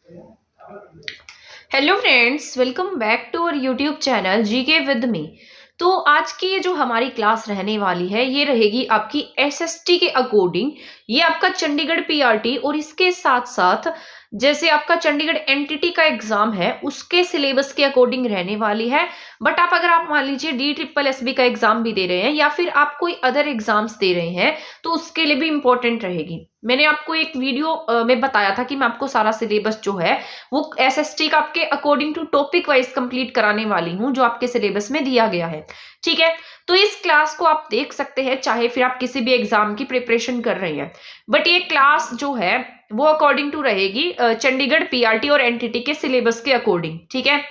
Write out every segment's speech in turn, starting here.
Hello friends, welcome back to our YouTube channel GK with me. तो आज की ये जो हमारी क्लास रहने वाली है ये रहेगी आपकी एसएसटी के अकॉर्डिंग। ये आपका चंडीगढ़ पीआरटी और इसके साथ साथ जैसे आपका चंडीगढ़ एनटीटी का एग्जाम है उसके सिलेबस के अकॉर्डिंग रहने वाली है। बट अगर आप मान लीजिए DSSB का एग्जाम भी दे रहे हैं या फिर आप कोई अदर एग्जाम्स दे रहे हैं तो उसके लिए भी इंपॉर्टेंट रहेगी। मैंने आपको एक वीडियो में बताया था कि मैं आपको सारा सिलेबस जो है वो एसएसटी का आपके according to topic wise complete कराने वाली हूँ जो आपके सिलेबस में दिया गया है। ठीक है, तो इस क्लास को आप देख सकते हैं चाहे फिर आप किसी भी एग्जाम की प्रिपरेशन कर रहे हैं। बट ये क्लास जो है वो अकॉर्डिंग टू रहेगी चंडीगढ़ पीआरटी और एनटीटी के सिलेबस के अकॉर्डिंग। ठीक है,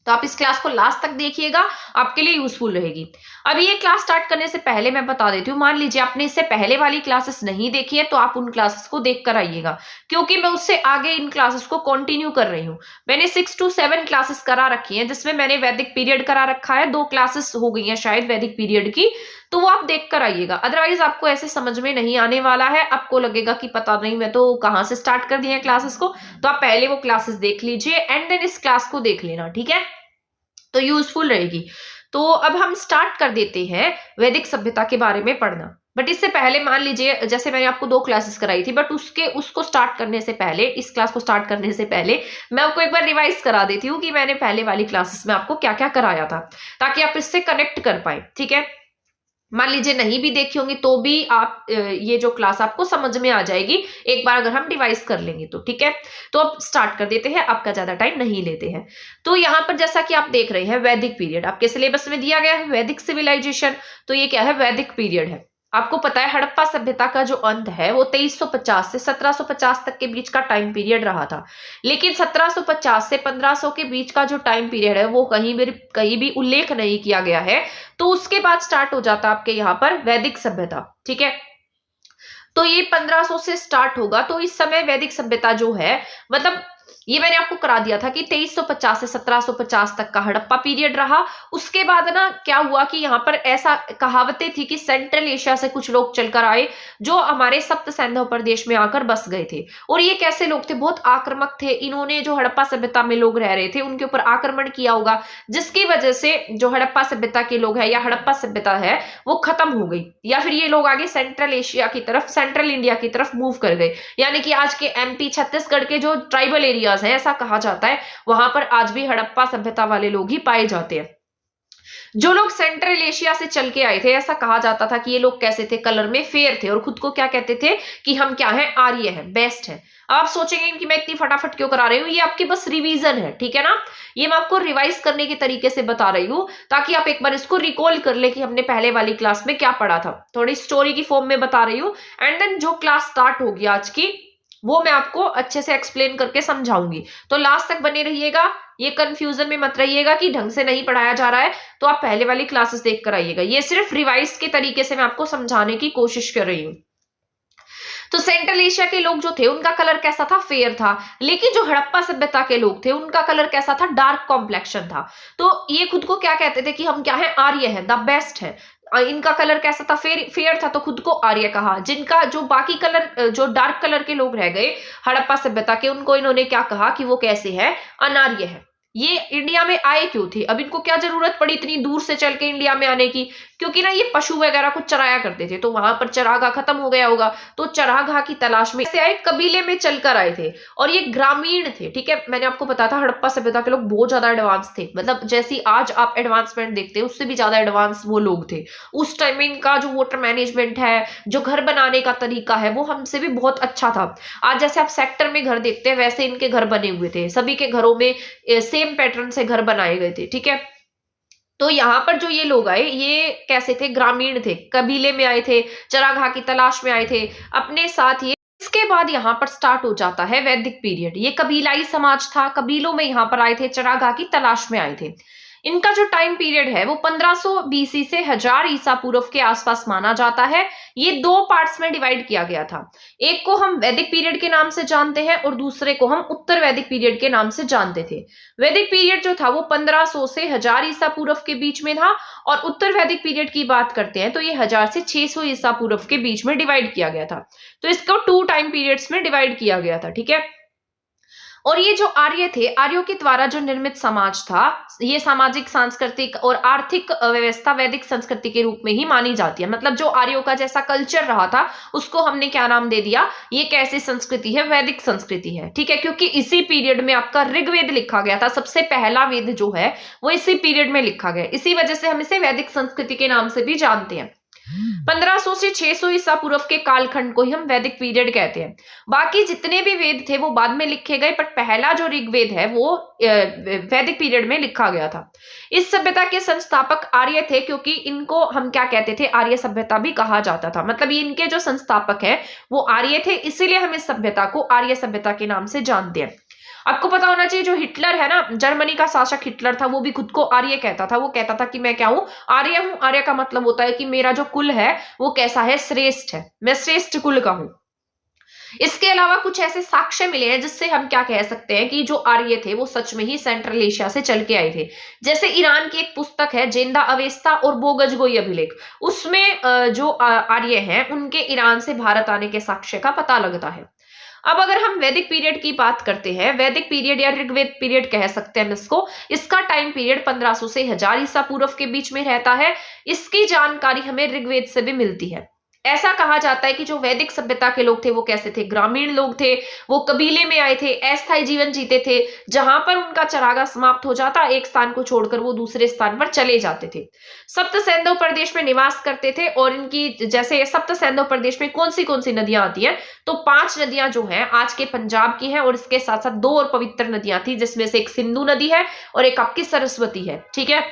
तो आप इस क्लास को लास्ट तक देखिएगा, आपके लिए यूजफुल रहेगी। अब ये क्लास स्टार्ट करने से पहले मैं बता देती हूँ, मान लीजिए आपने इससे पहले वाली क्लासेस नहीं देखी है तो आप उन क्लासेस को देख कर आइएगा, क्योंकि मैं उससे आगे इन क्लासेस को कंटिन्यू कर रही हूँ। मैंने 6 to 7 क्लासेस करा रखी हैं जिसमें मैंने वैदिक पीरियड करा रखा है, 2 क्लासेस हो गई हैं शायद वैदिक पीरियड की, तो वो आप देख कर आइएगा। अदरवाइज आपको ऐसे समझ में नहीं आने वाला है, आपको लगेगा कि पता नहीं मैं तो कहाँ से स्टार्ट कर दिए हैं क्लासेस को। तो आप पहले वो क्लासेस देख लीजिए एंड देन इस क्लास को देख लेना, ठीक है, तो यूजफुल रहेगी। तो अब हम स्टार्ट कर देते हैं वैदिक सभ्यता के बारे में पढ़ना। बट इससे पहले मान लीजिए जैसे मैंने आपको 2 क्लासेस कराई थी, बट उसको स्टार्ट करने से पहले, इस क्लास को स्टार्ट करने से पहले मैं आपको एक बार रिवाइज करा देती हूँ कि मैंने पहले वाली क्लासेस में आपको क्या क्या कराया था, ताकि आप इससे कनेक्ट कर पाए। ठीक है, मान लीजिए नहीं भी देखी होंगी तो भी आप ये जो क्लास आपको समझ में आ जाएगी एक बार अगर हम रिवाइज कर लेंगे तो। ठीक है, तो अब स्टार्ट कर देते हैं, आपका ज्यादा टाइम नहीं लेते हैं। तो यहाँ पर जैसा कि आप देख रहे हैं वैदिक पीरियड आपके सिलेबस में दिया गया है, वैदिक सिविलाइजेशन। तो ये क्या है, वैदिक पीरियड है। आपको पता है हड़प्पा सभ्यता का जो अंत है वो 2350 से 1750 तक के बीच का टाइम पीरियड रहा था। लेकिन 1750 से 1500 के बीच का जो टाइम पीरियड है वो कहीं भी उल्लेख नहीं किया गया है। तो उसके बाद स्टार्ट हो जाता आपके यहाँ पर वैदिक सभ्यता। ठीक है, तो ये 1500 से स्टार्ट होगा। तो इस समय वैदिक सभ्यता जो है, मतलब ये मैंने आपको करा दिया था कि 2350 से 1750 तक का हड़प्पा पीरियड रहा। उसके बाद ना क्या हुआ कि यहाँ पर ऐसा कहावतें थी कि सेंट्रल एशिया से कुछ लोग चलकर आए जो हमारे सप्त सिंधु प्रदेश में आकर बस गए थे। और ये कैसे लोग थे, बहुत आक्रामक थे। इन्होंने जो हड़प्पा सभ्यता में लोग रह रहे थे उनके ऊपर आक्रमण किया होगा, जिसकी वजह से जो हड़प्पा सभ्यता के लोग हैं या हड़प्पा सभ्यता है वो खत्म हो गई, या फिर ये लोग आगे सेंट्रल एशिया की तरफ, सेंट्रल इंडिया की तरफ मूव कर गए। यानी कि आज के MP छत्तीसगढ़ के जो ट्राइबल एरियाज है, ऐसा कहा जाता है वहां पर आज भी हड़प्पा सभ्यता वाले लोग ही पाए जाते हैं। जो लोग सेंट्रल एशिया से चल के आए थे, ऐसा कहा जाता था कि ये लोग कैसे थे, कलर में फेयर थे और खुद को क्या कहते थे कि हम क्या हैं, आर्य हैं, बेस्ट है। आप सोचेंगे कि मैं इतनी फटाफट क्यों करा रही हूँ, ये आपकी बस रिवीजन है। ठीक है ना, ये मैं आपको रिवाइज करने के तरीके से बता रही हूँ ताकि आप एक बार इसको रिकॉल कर ले कि हमने पहले वाली क्लास में क्या पढ़ा था। थोड़ी स्टोरी की फॉर्म में बता रही हूँ एंड देन जो क्लास स्टार्ट होगी आज की वो मैं आपको अच्छे से एक्सप्लेन करके समझाऊंगी। तो लास्ट तक बने रहिएगा, ये कंफ्यूजन में मत रहिएगा कि ढंग से नहीं पढ़ाया जा रहा है। तो आप पहले वाली क्लासेस देख कर आइएगा, ये सिर्फ रिवाइज के तरीके से मैं आपको समझाने की कोशिश कर रही हूँ। तो सेंट्रल एशिया के लोग जो थे उनका कलर कैसा था, फेयर था। लेकिन जो हड़प्पा सभ्यता के लोग थे उनका कलर कैसा था, डार्क कॉम्प्लेक्शन था। तो ये खुद को क्या कहते थे कि हम क्या है, आर्य है, द बेस्ट है। इनका कलर कैसा था, फेयर था, तो खुद को आर्य कहा। जिनका जो बाकी कलर, जो डार्क कलर के लोग रह गए हड़प्पा सभ्यता के, उनको इन्होंने क्या कहा कि वो कैसे है, अनार्य है। ये इंडिया में आए क्यों थे, अब इनको क्या जरूरत पड़ी इतनी दूर से चल के इंडिया में आने की, क्योंकि ना ये पशु वगैरह को चराया करते थे, तो वहां पर चरागाह खत्म हो गया होगा, तो चरागाह की तलाश में से आए, कबीले में चलकर आए थे और ये ग्रामीण थे। ठीक है, मैंने आपको बताया था हड़प्पा सभ्यता के लोग बहुत ज्यादा एडवांस थे, मतलब जैसी आज आप एडवांसमेंट देखते हैं उससे भी ज्यादा एडवांस वो लोग थे। उस टाइम में इनका जो वाटर मैनेजमेंट है, जो घर बनाने का तरीका है, वो हमसे भी बहुत अच्छा था। आज जैसे आप सेक्टर में घर देखते हैं वैसे इनके घर बने हुए थे, सभी के घरों में सेम पैटर्न से घर बनाए गए थे। ठीक है, तो यहाँ पर जो ये लोग आए ये कैसे थे, ग्रामीण थे, कबीले में आए थे, चरागाह की तलाश में आए थे अपने साथ। ये इसके बाद यहाँ पर स्टार्ट हो जाता है वैदिक पीरियड। ये कबीलाई समाज था, कबीलों में यहाँ पर आए थे, चरागाह की तलाश में आए थे। इनका जो टाइम पीरियड है वो 1500 BC से 1000 ईसा पूर्व के आसपास माना जाता है। ये 2 पार्ट्स में डिवाइड किया गया था, एक को हम वैदिक पीरियड के नाम से जानते हैं और दूसरे को हम उत्तर वैदिक पीरियड के नाम से जानते थे। वैदिक पीरियड जो था वो 1500 से 1000 ईसा पूर्व के बीच में था और उत्तर वैदिक पीरियड की बात करते हैं तो ये 1000 से 600 ईसा पूर्व के बीच में डिवाइड किया गया था। तो इसको 2 टाइम पीरियड्स में डिवाइड किया गया था। ठीक है, और ये जो आर्य थे, आर्यों के द्वारा जो निर्मित समाज था, ये सामाजिक, सांस्कृतिक और आर्थिक व्यवस्था वैदिक संस्कृति के रूप में ही मानी जाती है। मतलब जो आर्यों का जैसा कल्चर रहा था, उसको हमने क्या नाम दे दिया, ये कैसी संस्कृति है, वैदिक संस्कृति है। ठीक है, क्योंकि इसी पीरियड में आपका ऋग्वेद लिखा गया था, सबसे पहला वेद जो है वो इसी पीरियड में लिखा गया, इसी वजह से हम इसे वैदिक संस्कृति के नाम से भी जानते हैं। 1500 से 600 ईसा पूर्व के कालखंड को ही हम वैदिक पीरियड कहते हैं। बाकी जितने भी वेद थे वो बाद में लिखे गए, पर पहला जो ऋग्वेद है वो वैदिक पीरियड में लिखा गया था। इस सभ्यता के संस्थापक आर्य थे, क्योंकि इनको हम क्या कहते थे, आर्य सभ्यता भी कहा जाता था। मतलब ये इनके जो संस्थापक है वो आर्य थे, इसीलिए हम इस सभ्यता को आर्य सभ्यता के नाम से जानते हैं। आपको पता होना चाहिए, जो हिटलर है ना, जर्मनी का शासक हिटलर था, वो भी खुद को आर्य कहता था। वो कहता था कि मैं क्या हूं, आर्य हूं। आर्य का मतलब होता है कि मेरा जो कुल है वो कैसा है, श्रेष्ठ है, मैं श्रेष्ठ कुल का हूं। इसके अलावा कुछ ऐसे साक्ष्य मिले हैं जिससे हम क्या कह सकते हैं कि जो आर्य थे वो सच में ही सेंट्रल एशिया से चल के आए थे। जैसे ईरान की एक पुस्तक है जेंदा अवेस्ता और बोगजगोई अभिलेख, उसमें जो आर्य हैं उनके ईरान से भारत आने के साक्ष्य का पता लगता है। अब अगर हम वैदिक पीरियड की बात करते हैं, वैदिक पीरियड या ऋग्वेद पीरियड कह सकते हैं इसको, इसका टाइम पीरियड 1500 से 1000 ईसा पूर्व के बीच में रहता है। इसकी जानकारी हमें ऋग्वेद से भी मिलती है। ऐसा कहा जाता है कि जो वैदिक सभ्यता के लोग थे वो कैसे थे, ग्रामीण लोग थे, वो कबीले में आए थे, अस्थायी जीवन जीते थे, जहां पर उनका चरागाह समाप्त हो जाता, एक स्थान को छोड़कर वो दूसरे स्थान पर चले जाते थे। सप्त सैंधव प्रदेश में निवास करते थे, और इनकी जैसे सप्त सैंधव प्रदेश में कौन सी नदियां आती हैं, तो 5 नदियां जो हैं आज के पंजाब की हैं, और इसके साथ साथ 2 और पवित्र नदियां थी, जिसमें से एक सिंधु नदी है और एक आपकी सरस्वती है। ठीक है,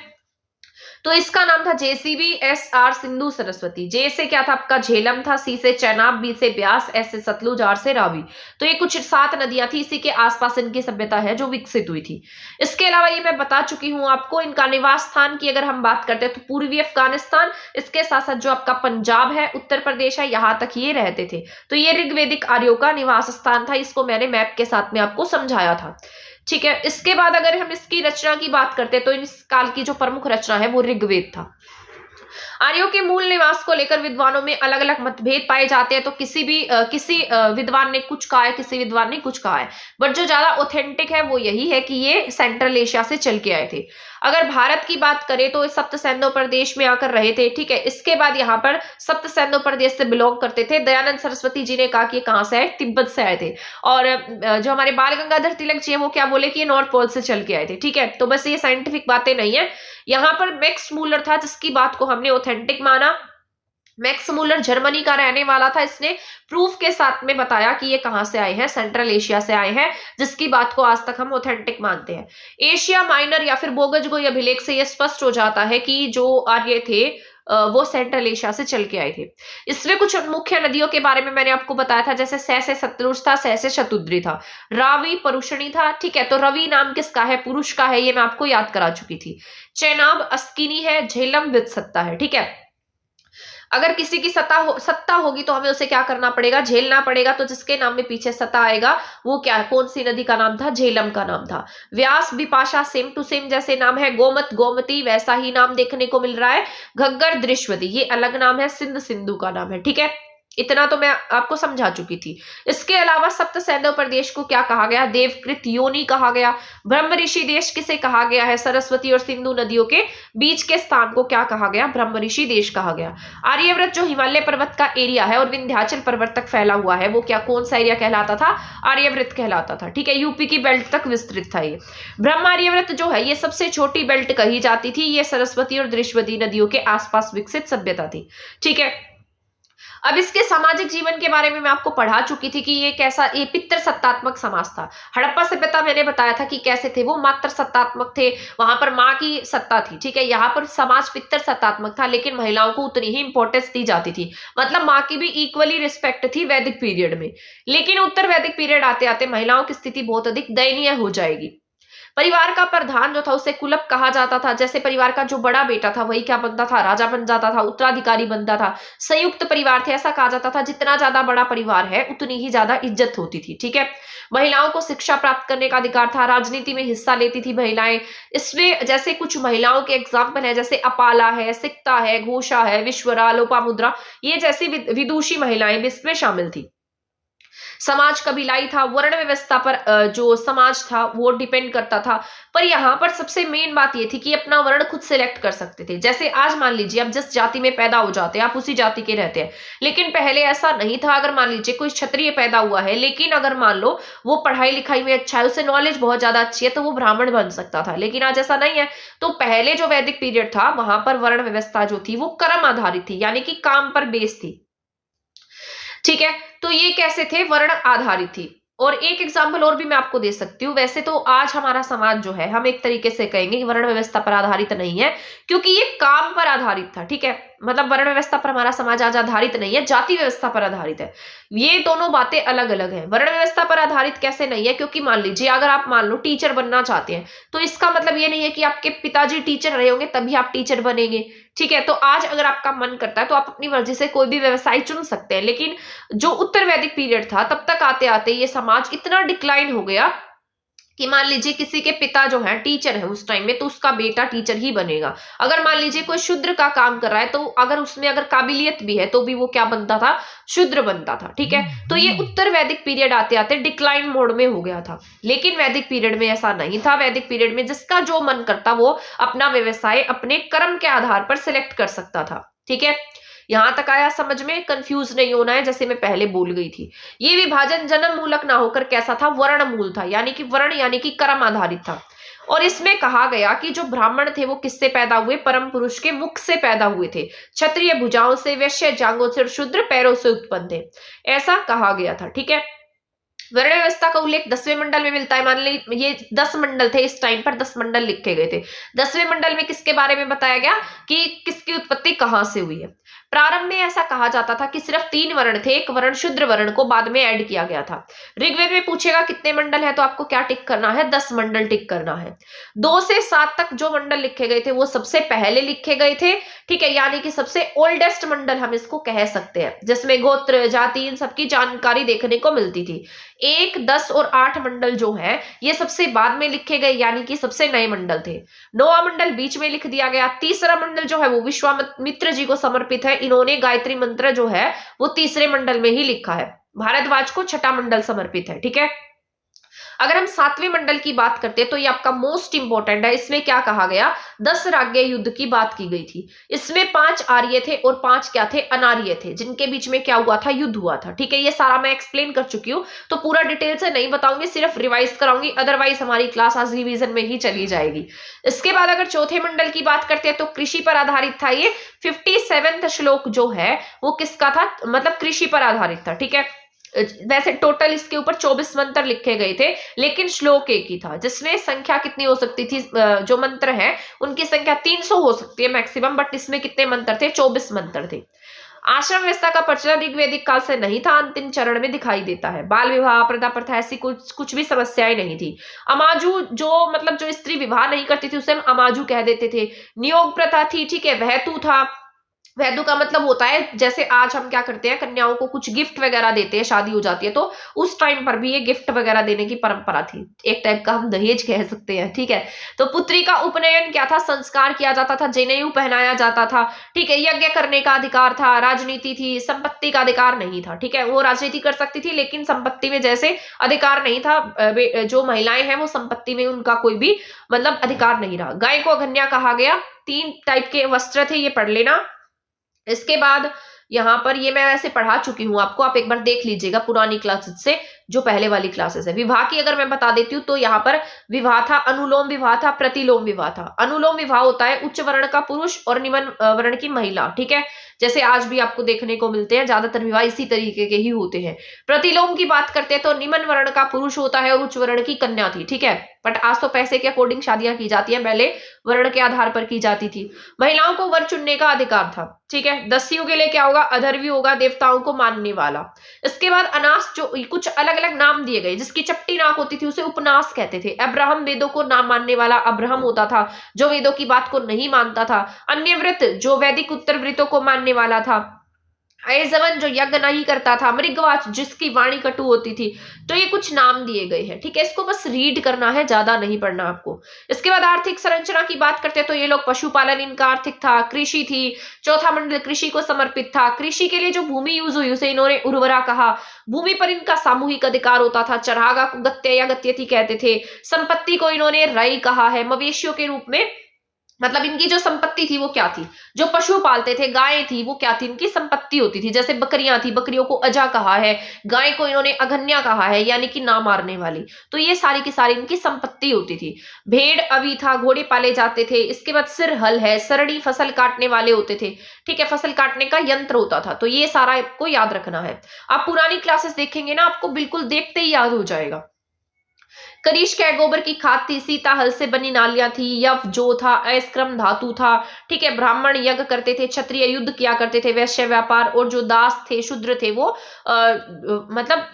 तो इसका नाम था JCB-SR सिंधु सरस्वती। जे से क्या था आपका झेलम था, सी से चेनाब, बी से ब्यास, एस से सतलुज, आर से रावी। तो ये कुछ 7 नदियां थी, इसी के आसपास इनकी सभ्यता है जो विकसित हुई थी। इसके अलावा ये मैं बता चुकी हूं आपको, इनका निवास स्थान की अगर हम बात करते हैं तो पूर्वी अफगानिस्तान, इसके साथ साथ जो आपका पंजाब है, उत्तर प्रदेश है, यहां तक ये रहते थे। तो ये ऋग्वेदिक आर्यों का निवास स्थान था, इसको मैंने मैप के साथ में आपको समझाया था। ठीक है, इसके बाद अगर हम इसकी रचना की बात करते हैं तो इस काल की जो प्रमुख रचना है वो ऋग्वेद था। आर्यों के मूल निवास को लेकर विद्वानों में अलग अलग मतभेद पाए जाते हैं। तो किसी विद्वान ने कुछ कहा है, किसी विद्वान ने कुछ कहा है, बट जो ज्यादा ऑथेंटिक है वो यही है कि ये सेंट्रल एशिया से चल के आए थे। अगर भारत की बात करें तो सप्त सैंधव प्रदेश में आकर रहे थे। ठीक है, इसके बाद यहाँ पर सप्त सैंधव प्रदेश से बिलोंग करते थे। दयानंद सरस्वती जी ने कहा कि कहां से आए, तिब्बत से आए थे। और जो हमारे बाल गंगाधर तिलक जी है वो क्या बोले कि ये नॉर्थ पोल से चल के आए थे। ठीक है, तो बस ये साइंटिफिक बातें नहीं है। यहाँ पर मैक्स मूलर था जिसकी बात को हमने ऑथेंटिक माना। मैक्स मूलर जर्मनी का रहने वाला था। इसने प्रूफ के साथ में बताया कि ये कहां से आए हैं, सेंट्रल एशिया से आए हैं, जिसकी बात को आज तक हम ऑथेंटिक मानते हैं। एशिया माइनर या फिर बोगजगोई अभिलेख से यह स्पष्ट हो जाता है कि जो आर्य थे वो सेंट्रल एशिया से चल के आए थे। इसमें कुछ मुख्य नदियों के बारे में मैंने आपको बताया था, जैसे सह से सतलुज था, सह से शतुद्री था, रावी परुषणी था। ठीक है, तो रवि नाम किसका है, पुरुष का है, ये मैं आपको याद करा चुकी थी। चेनाब अस्किनी है, झेलम वित्सत्ता है। ठीक है, अगर किसी की सत्ता होगी तो हमें उसे क्या करना पड़ेगा, झेलना पड़ेगा। तो जिसके नाम में पीछे सत्ता आएगा वो क्या, कौन सी नदी का नाम था, झेलम का नाम था। व्यास बिपाशा सेम टू सेम जैसे नाम है, गोमत गोमती वैसा ही नाम देखने को मिल रहा है। घग्गर दृश्वती ये अलग नाम है, सिंध सिंधु का नाम है। ठीक है, इतना तो मैं आपको समझा चुकी थी। इसके अलावा सप्त सैंधव प्रदेश को क्या कहा गया, देवकृत योनि कहा गया। ब्रह्म ऋषि देश किसे कहा गया है, सरस्वती और सिंधु नदियों के बीच के स्थान को क्या कहा गया, ब्रह्म ऋषि देश कहा गया। आर्यव्रत जो हिमालय पर्वत का एरिया है और विंध्याचल पर्वत तक फैला हुआ है, वो क्या, कौन सा एरिया कहलाता था, आर्यव्रत कहलाता था। ठीक है, यूपी की बेल्ट तक विस्तृत था ये। ब्रह्म आर्यव्रत जो है ये सबसे छोटी बेल्ट कही जाती थी। ये सरस्वती और दृश्वती नदियों के आसपास विकसित सभ्यता थी। ठीक है, अब इसके सामाजिक जीवन के बारे में मैं आपको पढ़ा चुकी थी कि ये कैसा, ये पितृ सत्तात्मक समाज था। हड़प्पा सभ्यता मैंने बताया था कि कैसे थे, वो मात्र सत्तात्मक थे, वहां पर माँ की सत्ता थी। ठीक है, यहाँ पर समाज पितृ सत्तात्मक था, लेकिन महिलाओं को उतनी ही इंपॉर्टेंस दी जाती थी। मतलब माँ की भी इक्वली रिस्पेक्ट थी वैदिक पीरियड में। लेकिन उत्तर वैदिक पीरियड आते आते महिलाओं की स्थिति बहुत अधिक दयनीय हो जाएगी। परिवार का प्रधान जो था उसे कुलप कहा जाता था। जैसे परिवार का जो बड़ा बेटा था वही क्या बनता था, राजा बन जाता था, उत्तराधिकारी बनता था। संयुक्त परिवार थे, ऐसा कहा जाता था जितना ज्यादा बड़ा परिवार है उतनी ही ज्यादा इज्जत होती थी। ठीक है, महिलाओं को शिक्षा प्राप्त करने का अधिकार था, राजनीति में हिस्सा लेती थी महिलाएं। इसमें जैसे कुछ महिलाओं के एग्जाम्पल है, जैसे अपाला है, सिक्ता है, घोषा है, विश्वरा, लोपामुद्रा, ये जैसी विदुषी महिलाएं भी इसमें शामिल थी। समाज कबीलाई था, वर्ण व्यवस्था पर जो समाज था वो डिपेंड करता था। पर यहाँ पर सबसे मेन बात ये थी कि अपना वर्ण खुद सेलेक्ट कर सकते थे। जैसे आज मान लीजिए आप जिस जाति में पैदा हो जाते हैं आप उसी जाति के रहते हैं, लेकिन पहले ऐसा नहीं था। अगर मान लीजिए कोई क्षत्रिय पैदा हुआ है, लेकिन अगर मान लो वो पढ़ाई लिखाई में अच्छा है, उसे नॉलेज बहुत ज्यादा अच्छी है, तो वो ब्राह्मण बन सकता था। लेकिन आज ऐसा नहीं है। तो पहले जो वैदिक पीरियड था वहां पर वर्ण व्यवस्था जो थी वो कर्म आधारित थी, यानी कि काम पर बेस थी। ठीक है, तो ये कैसे थे? वर्ण आधारित थी। और एक एग्जाम्पल और भी मैं आपको दे सकती हूँ। वैसे तो आज हमारा समाज जो है, हम एक तरीके से कहेंगे कि वर्ण व्यवस्था पर आधारित नहीं है, क्योंकि ये काम पर आधारित था। ठीक है, मतलब वर्ण व्यवस्था पर हमारा समाज आज आधारित नहीं है, जाति व्यवस्था पर आधारित है। ये दोनों बातें अलग अलग हैं। वर्ण व्यवस्था पर आधारित कैसे नहीं है? क्योंकि मान लीजिए अगर आप मान लो टीचर बनना चाहते हैं, तो इसका मतलब ये नहीं है कि आपके पिताजी टीचर रहे होंगे तभी आप टीचर बनेंगे। ठीक है, तो आज अगर आपका मन करता है तो आप अपनी मर्जी से कोई भी व्यवसाय चुन सकते हैं। लेकिन जो उत्तर वैदिक पीरियड था, तब तक आते आते ये समाज इतना डिक्लाइन हो गया कि मान लीजिए किसी के पिता जो है टीचर है उस टाइम में, तो उसका बेटा टीचर ही बनेगा। अगर मान लीजिए कोई शूद्र का काम कर रहा है, तो अगर उसमें अगर काबिलियत भी है तो भी वो क्या बनता था? शूद्र बनता था। ठीक है, तो ये उत्तर वैदिक पीरियड आते आते डिक्लाइन मोड में हो गया था। लेकिन वैदिक पीरियड में ऐसा नहीं था। वैदिक पीरियड में जिसका जो मन करता वो अपना व्यवसाय अपने कर्म के आधार पर सिलेक्ट कर सकता था। ठीक है, यहां तक आया समझ में? कंफ्यूज नहीं होना है, जैसे मैं पहले बोल गई थी। ये विभाजन जन्म मूलक ना होकर कैसा था? वर्ण मूल था, यानी कि वर्ण यानी कि कर्म आधारित था। और इसमें कहा गया कि जो ब्राह्मण थे वो किससे पैदा हुए? परम पुरुष के मुख से पैदा हुए थे। क्षत्रिय भुजाओं से, वैश्य जांघों से और शूद्र पैरों से उत्पन्न थे, ऐसा कहा गया था। ठीक है, वर्ण व्यवस्था का उल्लेख 10वें मंडल में मिलता है। मान ली ये 10 मंडल थे, इस टाइम पर 10 मंडल लिखे गए थे। 10वें मंडल में किसके बारे में बताया गया कि किसकी उत्पत्ति कहां से हुई है? प्रारंभ में ऐसा कहा जाता था कि सिर्फ 3 वर्ण थे, एक वर्ण शूद्र वर्ण को बाद में ऐड किया गया था। ऋग्वेद में पूछेगा कितने मंडल है, तो आपको क्या टिक करना है? 10 मंडल टिक करना है। 2 से 7 तक जो मंडल लिखे गए थे वो सबसे पहले लिखे गए थे। ठीक है, यानी कि सबसे ओल्डेस्ट मंडल हम इसको कह सकते हैं, जिसमें गोत्र जाति इन सबकी जानकारी देखने को मिलती थी। 1, 10 और 8 मंडल जो है ये सबसे बाद में लिखे गए, यानी कि सबसे नए मंडल थे। 9वां मंडल बीच में लिख दिया गया। 3रा मंडल जो है वो विश्वामित्र जी को समर्पित है। इन्होंने गायत्री मंत्र जो है वो 3रे मंडल में ही लिखा है। भारद्वाज को 6ठा मंडल समर्पित है। ठीक है, अगर हम 7वें मंडल की बात करते हैं तो ये आपका मोस्ट इंपोर्टेंट है। इसमें क्या कहा गया? 10 राज्य युद्ध की बात की गई थी। इसमें 5 आर्य थे और 5 क्या थे? अनार्य थे, जिनके बीच में क्या हुआ था? युद्ध हुआ था। ठीक है, ये सारा मैं एक्सप्लेन कर चुकी हूँ, तो पूरा डिटेल से नहीं बताऊंगी, सिर्फ रिवाइज कराऊंगी, अदरवाइज हमारी क्लास आज रिवीजन में ही चली जाएगी। इसके बाद अगर चौथे मंडल की बात करते हैं तो कृषि पर आधारित था। ये 57वां श्लोक जो है वो किसका था? मतलब कृषि पर आधारित था। ठीक है, वैसे टोटल इसके ऊपर 24 मंत्र लिखे गए थे, लेकिन श्लोक एक ही था, जिसमें संख्या कितनी हो सकती थी? जो मंत्र है उनकी संख्या 300 हो सकती है मैक्सिमम, बट इसमें कितने मंत्र थे? 24 मंत्र थे। आश्रम व्यवस्था का प्रचलन ऋग्वैदिक काल से नहीं था, अंतिम चरण में दिखाई देता है। बाल विवाह, प्रथा प्रथा ऐसी कुछ भी समस्याएं नहीं थी। अमाजू जो मतलब जो स्त्री विवाह नहीं करती थी उसे हम अमाजू कह देते थे। नियोग प्रथा थी। ठीक है, वहतु था। वैदु का मतलब होता है जैसे आज हम क्या करते हैं, कन्याओं को कुछ गिफ्ट वगैरह देते हैं, शादी हो जाती है, तो उस टाइम पर भी ये गिफ्ट वगैरह देने की परंपरा थी। एक टाइप का हम दहेज कह सकते हैं। ठीक है, तो पुत्री का उपनयन क्या था? संस्कार किया जाता था, जनेऊ पहनाया जाता था। ठीक है, यज्ञ करने का अधिकार था, राजनीति थी, संपत्ति का अधिकार नहीं था। ठीक है, वो राजनीति कर सकती थी लेकिन संपत्ति में जैसे अधिकार नहीं था। जो महिलाएं हैं वो संपत्ति में उनका कोई भी मतलब अधिकार नहीं रहा। गाय को अघन्या कहा गया। 3 टाइप के वस्त्र थे, ये पढ़ लेना। इसके बाद यहाँ पर ये मैं वैसे पढ़ा चुकी हूँ आपको, आप एक बार देख लीजिएगा पुरानी क्लासेस से, जो पहले वाली क्लासेस है। विवाह की अगर मैं बता देती हूँ तो यहाँ पर विवाह था, अनुलोम विवाह था, प्रतिलोम विवाह था। अनुलोम विवाह होता है उच्च वर्ण का पुरुष और निम्न वर्ण की महिला। ठीक है, जैसे आज भी आपको देखने को मिलते हैं, ज्यादातर विवाह इसी तरीके के ही होते हैं। प्रतिलोम की बात करते हैं तो निम्न वर्ण का पुरुष होता है और उच्च वर्ण की कन्या थी। ठीक है, बट आज तो पैसे के अकॉर्डिंग शादियां की जाती हैं, पहले वर्ण के आधार पर की जाती थी। महिलाओं को वर चुनने का अधिकार था। ठीक है, दस्युओं के लिए क्या होगा? अधर्वी होगा, देवताओं को मानने वाला। इसके बाद अनास, जो कुछ अलग अलग नाम दिए गए, जिसकी चपटी नाक होती थी उसे उपनास कहते थे। अब्राहम, वेदों को ना मानने वाला अब्राहम होता था, जो वेदों की बात को नहीं मानता था। अन्य व्रत, जो वैदिक उत्तर व्रतों को मानने वाला था। अयजवन जो यज्ञ नहीं करता था, मृगवाच जिसकी वाणी कटु होती थी। तो ये कुछ नाम दिए गए हैं, ठीक है, इसको बस रीड करना है, ज्यादा नहीं पढ़ना आपको। इसके बाद आर्थिक संरचना की बात करते हैं तो ये लोग पशुपालन इनका आर्थिक था, कृषि थी, चौथा मंडल कृषि को समर्पित था, कृषि के लिए जो भूमि यूज हुई उसे इन्होंने उर्वरा कहा, भूमि पर इनका सामूहिक अधिकार होता था, चरहागा को गत्य या गत्यति कहते थे, संपत्ति को इन्होंने रई कहा है, मवेशियों के रूप में मतलब इनकी जो संपत्ति थी वो क्या थी, जो पशु पालते थे गायें थी वो क्या थी, इनकी संपत्ति होती थी। जैसे बकरियां थी, बकरियों को अजा कहा है, गाय को इन्होंने अघन्या कहा है, यानी कि ना मारने वाली। तो ये सारी की सारी इनकी संपत्ति होती थी। भेड़ अभी था, घोड़े पाले जाते थे। इसके बाद सिर हल है, सरड़ी फसल काटने वाले होते थे, ठीक है, फसल काटने का यंत्र होता था। तो ये सारा आपको याद रखना है। आप पुरानी क्लासेस देखेंगे ना, आपको बिल्कुल देखते ही याद हो जाएगा। करीश क्या गोबर की खाद थी, सीता हल से बनी नालियां थी, यव जो था, अस्क्रम धातु था, ठीक है, ब्राह्मण यज्ञ करते थे, क्षत्रिय युद्ध किया करते थे, वैश्य व्यापार, और जो दास थे शूद्र थे वो मतलब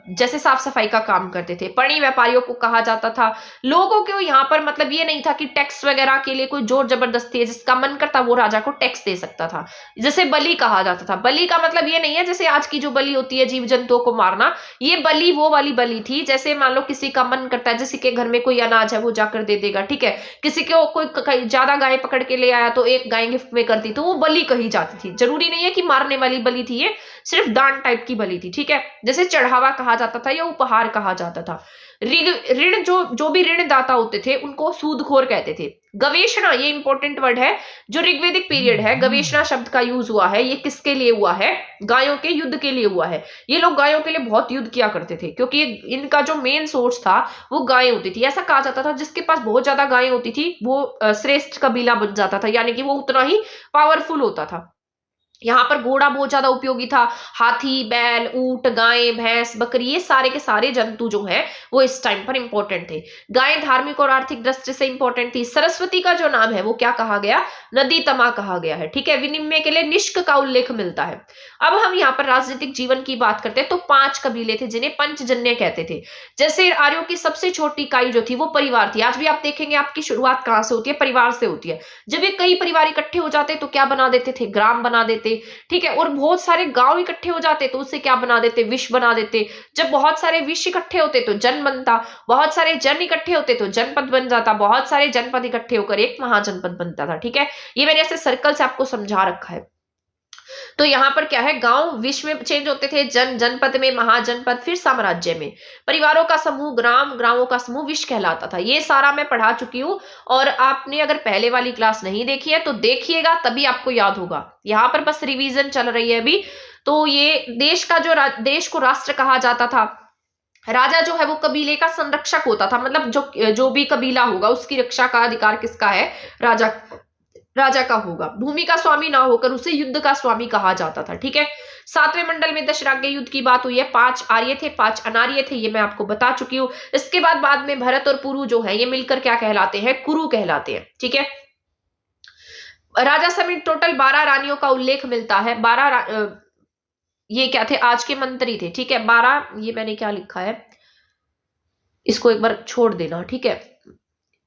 जैसे साफ सफाई का काम करते थे। पणी व्यापारियों को कहा जाता था। लोगों को यहाँ पर मतलब ये नहीं था कि टैक्स वगैरह के लिए कोई जोर जबरदस्ती है, जिसका मन करता वो राजा को टैक्स दे सकता था। जैसे बलि कहा जाता था। बलि का मतलब ये नहीं है जैसे आज की जो बलि होती है जीव जंतुओं को मारना, ये बलि वो वाली बलि थी। जैसे मान लो किसी का मन करता है, किसी के घर में कोई अनाज है वो जाकर दे देगा, ठीक है, किसी को कोई ज्यादा गाय पकड़ के ले आया तो एक गाय गिफ्ट में कर दी, तो वो बलि कही जाती थी। जरूरी नहीं है कि मारने वाली बलि थी, ये सिर्फ दान टाइप की बलि थी, ठीक है। जैसे चढ़ावा कहा जाता था या उपहार कहा जाता था। ऋण जो भी ऋणदाता होते थे उनको सूदखोर कहते थे। गवेषणा ये इंपॉर्टेंट वर्ड है, जो ऋग्वेदिक पीरियड है, गवेषणा शब्द का यूज हुआ है, ये किसके लिए हुआ है, गायों के युद्ध के लिए हुआ है। ये लोग गायों के लिए बहुत युद्ध किया करते थे, क्योंकि इनका जो मेन सोर्स था वो गायें होती थी। ऐसा कहा जाता था जिसके पास बहुत ज्यादा गायें होती थी वो श्रेष्ठ कबीला बन जाता था, यानी कि वो उतना ही पावरफुल होता था। यहाँ पर घोड़ा बहुत ज्यादा उपयोगी था। हाथी, बैल, ऊंट, गाय, भैंस, बकरी, ये सारे के सारे जंतु जो हैं वो इस टाइम पर इंपॉर्टेंट थे। गाय धार्मिक और आर्थिक दृष्टि से इंपॉर्टेंट थी। सरस्वती का जो नाम है वो क्या कहा गया, नदी तमा कहा गया है, ठीक है। विनिमय के लिए निष्क का उल्लेख मिलता है। अब हम यहाँ पर राजनीतिक जीवन की बात करते हैं तो 5 कबीले थे जिन्हें पंचजन्य कहते थे। जैसे आर्यों की सबसे छोटी इकाई जो थी वो परिवार थी। आज भी आप देखेंगे आपकी शुरुआत कहाँ से होती है, परिवार से होती है। जब ये कई परिवार इकट्ठे हो जाते तो क्या बना देते थे, ग्राम बना देते, ठीक है। और बहुत सारे गांव इकट्ठे हो जाते तो उससे क्या बना देते, विश्व बना देते। जब बहुत सारे विश्व इकट्ठे होते तो जन बनता, बहुत सारे जन इकट्ठे होते तो जनपद बन जाता, बहुत सारे जनपद इकट्ठे होकर एक महाजनपद बनता था, ठीक है। ये मैंने ऐसे सर्कल से आपको समझा रखा है। तो यहाँ पर क्या है, गांव विश्व में चेंज होते थे, जनपद में, महाजनपद, फिर साम्राज्य में। परिवारों का समूह ग्राम, ग्रामों का समूह विश्व कहलाता था। ये सारा मैं पढ़ा चुकी हूँ, और आपने अगर पहले वाली क्लास नहीं देखी है तो देखिएगा, तभी आपको याद होगा। यहाँ पर बस रिवीजन चल रही है अभी। तो ये देश का जो देश को राष्ट्र कहा जाता था। राजा जो है वो कबीले का संरक्षक होता था, मतलब जो भी कबीला होगा उसकी रक्षा का अधिकार किसका है, राजा का होगा। भूमि का स्वामी ना होकर उसे युद्ध का स्वामी कहा जाता था, ठीक है। 7वें मंडल में दशराज्ञ युद्ध की बात हुई है। 5 आर्य थे, 5 अनार्य थे, ये मैं आपको बता चुकी हूँ। इसके बाद में भरत और पुरु जो है ये मिलकर क्या कहलाते हैं, कुरु कहलाते हैं, ठीक है। राजा समेत टोटल 12 रानियों का उल्लेख मिलता है। 12 ये क्या थे, आज के मंत्री थे, ठीक है। 12 ये मैंने क्या लिखा है, इसको एक बार छोड़ देना, ठीक है,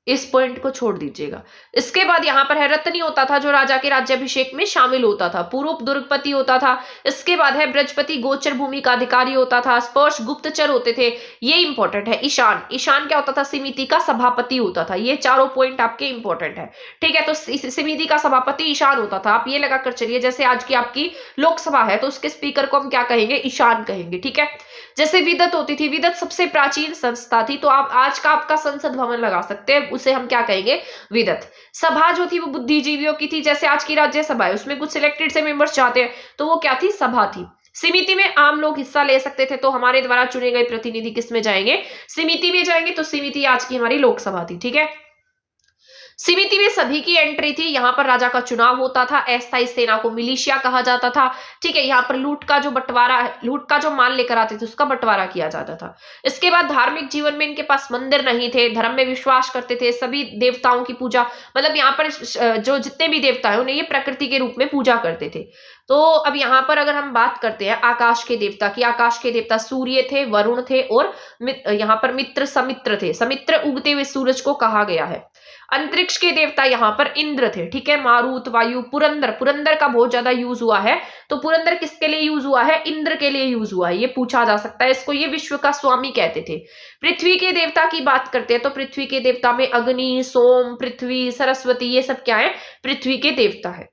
इस पॉइंट को छोड़ दीजिएगा। इसके बाद यहाँ पर है रत्नी होता था जो राजा के राज्याभिषेक में शामिल होता था। पूर्व दुर्गपति होता था। इसके बाद है ब्रजपति गोचर भूमि का अधिकारी होता था। स्पर्श गुप्तचर होते थे, ये इंपॉर्टेंट है। ईशान, ईशान क्या होता था, समिति का सभापति होता था। ये चारों पॉइंट आपके इंपॉर्टेंट है, ठीक है। तो समिति का सभापति ईशान होता था। आप ये लगाकर चलिए, जैसे आज की आपकी लोकसभा है तो उसके स्पीकर को हम क्या कहेंगे, ईशान कहेंगे, ठीक है। जैसे विदत होती थी, विदत सबसे प्राचीन संस्था थी, तो आप आज का आपका संसद भवन लगा सकते हैं, उसे हम क्या कहेंगे, विदत। सभा जो थी वो बुद्धिजीवियों की थी, जैसे आज की राज्यसभा है उसमें कुछ सिलेक्टेड से मेंबर्स जाते हैं, तो वो क्या थी, सभा थी। समिति में आम लोग हिस्सा ले सकते थे, तो हमारे द्वारा चुने गए प्रतिनिधि किस में जाएंगे, समिति में जाएंगे। तो समिति आज की हमारी लोकसभा थी, ठीक है। समिति में सभी की एंट्री थी। यहाँ पर राजा का चुनाव होता था। अस्थायी सेना को मिलिशिया कहा जाता था, ठीक है। यहाँ पर लूट का जो बंटवारा, लूट का जो माल लेकर आते थे उसका बंटवारा किया जाता था। इसके बाद धार्मिक जीवन में इनके पास मंदिर नहीं थे, धर्म में विश्वास करते थे, सभी देवताओं की पूजा, मतलब यहाँ पर जो जितने भी देवता है उन्हें ये प्रकृति के रूप में पूजा करते थे। तो अब यहाँ पर अगर हम बात करते हैं आकाश के देवता की, आकाश के देवता सूर्य थे, वरुण थे और यहाँ पर मित्र समित्र थे। समित्र उगते हुए सूरज को कहा गया है। अंतरिक्ष के देवता यहाँ पर इंद्र थे, ठीक है। मारुत, वायु, पुरंदर, पुरंदर का बहुत ज्यादा यूज हुआ है, तो पुरंदर किसके लिए यूज हुआ है? इंद्र के लिए यूज हुआ है, ये पूछा जा सकता है इसको। ये विश्व का स्वामी कहते थे। पृथ्वी के देवता की बात करते हैं तो पृथ्वी के देवता में अग्नि, सोम, पृथ्वी, सरस्वती, ये सब क्या है? पृथ्वी के देवता है।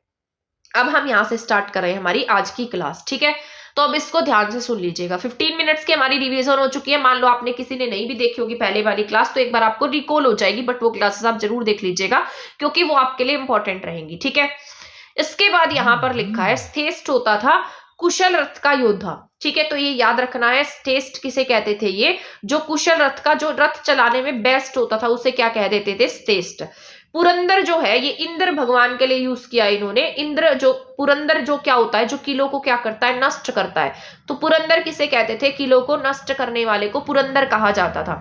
अब हम यहाँ से स्टार्ट कर रहे हैं हमारी आज की क्लास, ठीक है। तो अब इसको ध्यान से सुन लीजिएगा। 15 मिनट्स की हमारी रिवीजन हो चुकी है। मान लो आपने किसी ने नहीं भी देखी होगी पहले वाली क्लास, तो एक बार आपको रिकॉल हो जाएगी, बट वो क्लासेस आप जरूर देख लीजिएगा क्योंकि वो आपके लिए इंपॉर्टेंट रहेंगी, ठीक है। इसके बाद यहाँ पर लिखा है श्रेष्ठ होता था कुशल रथ का योद्धा, ठीक है। तो ये याद रखना है, श्रेष्ठ किसे कहते थे? ये जो कुशल रथ का, जो रथ चलाने में बेस्ट होता था, उसे क्या कह देते थे? श्रेष्ठ। पुरंदर जो है ये इंद्र भगवान के लिए यूज किया इन्होंने। इंद्र जो पुरंदर जो क्या होता है? जो किलों को क्या करता है? नष्ट करता है। तो पुरंदर किसे कहते थे? किलों को नष्ट करने वाले को पुरंदर कहा जाता था।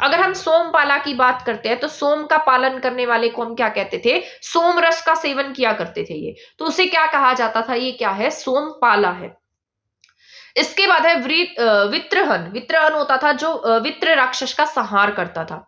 अगर हम सोमपाला की बात करते हैं तो सोम का पालन करने वाले को हम क्या कहते थे? सोम रस का सेवन किया करते थे ये, तो उसे क्या कहा जाता था? ये क्या है? सोमपाला है। इसके बाद है वित्रहन। वित्रहन होता था जो वित्र राक्षस का संहार करता था।